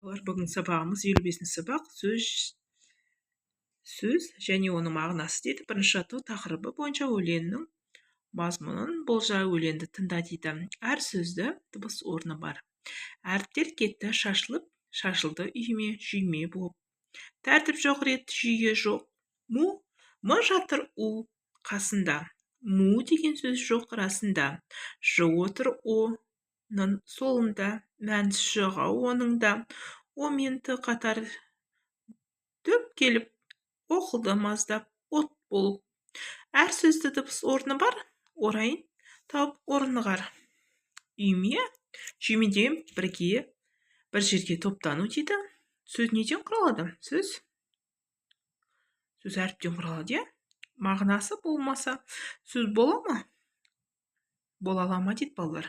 Бүгін сабағымыз 55-ші сабақ сөз және оның мағынасы дейді. Бірінші ату тақырыбы бойынша өлеңнің мазмұнын болжа, өлеңді тыңда дейді. Әр сөзді дыбыс орны бар. Әріптер кетті, шашылып, шашылды үйме, жүйме болып. Тәртіп жоқ, рет жүйе жоқ. Му жатыр у қасында. Му деген сөз жоқ расында. Ж отыр о-ның солында, мәнсіз жоғау оныңда. О мен т қатар дөп келіп, оқылды маздап, от болып. Әр сөзді дыбыс орны бар, орайын тауып орнығар. Үйме, жүйме деген бірге, бір жерге топтану дейді. Сөз неден құралады? Сөз әріптен құралады, иә? Мағынасы болмаса, сөз бола ма? Бола ала ма дейді балалар.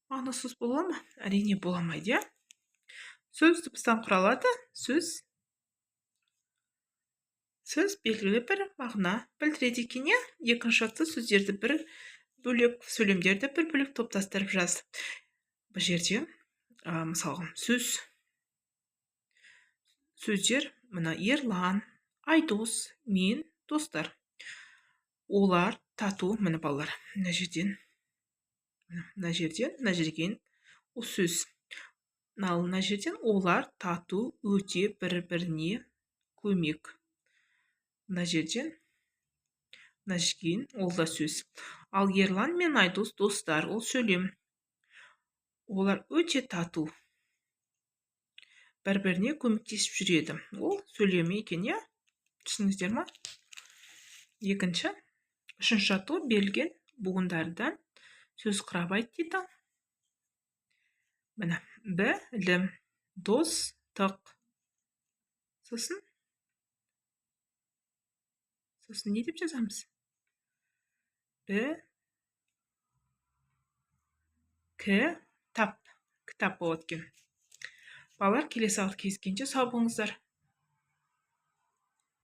Мағынасыз бола ма? Әрине боламайды, иә? Сөз дыбыстан құралады. Сөз белгілі бір мағына білдіреді екен, иә? Екінші атты сөздерді бір бөлек, сөйлемдерді бір бөлек топтастырып жаз. Бұл жерде, мысалға, сөздер, мына Ерлан, Айдос, мен, достар. Олар, тату, міне балалар, мына жерден, мына жерден, ол сөз. Мына жерден олар, тату, өте, бір-біріне көмек. Мына жерден, ол да сөз. Ал Ерлан мен Айдос достар, ол сөйлем. Олар өте тату, бір-біріне көмектесіп жүреді. Ол сөйлемі екен, иә? Түсініңіздер ма? Үшінші ату берілген буындардан сөз құрап айт дейді. Міне, білім, достық. Сосын не деп жазамыз? Кітап болады екен. Балалар, келесі сабақта кездескенше сау болыңыздар.